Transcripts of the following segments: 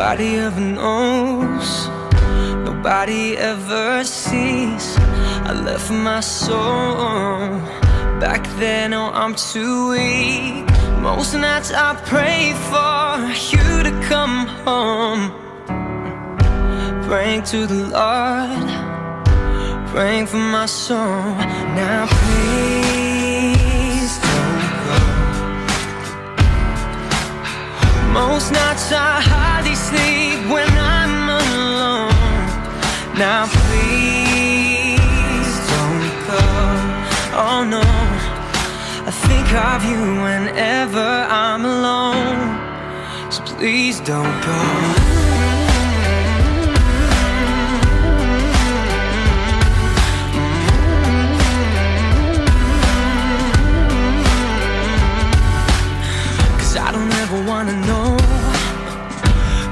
Nobody ever knows, nobody ever sees. I left my soul back then, oh, I'm too weak. Most nights I pray for you to come home, praying to the Lord, praying for my soul. Now please don't go. Most nights I hardly sleep when I'm alone. Now please don't go. Oh no, I think of you whenever I'm alone. So please don't go. 'Cause I don't ever wanna know,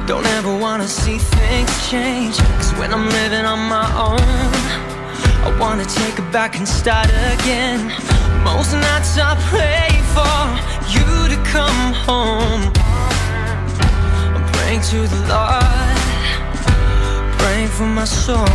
don't ever wanna see things change. 'Cause when I'm living on my own, I wanna take it back and start again. Most nights I pray for you to come home. I'm praying to the Lord, praying for my soul.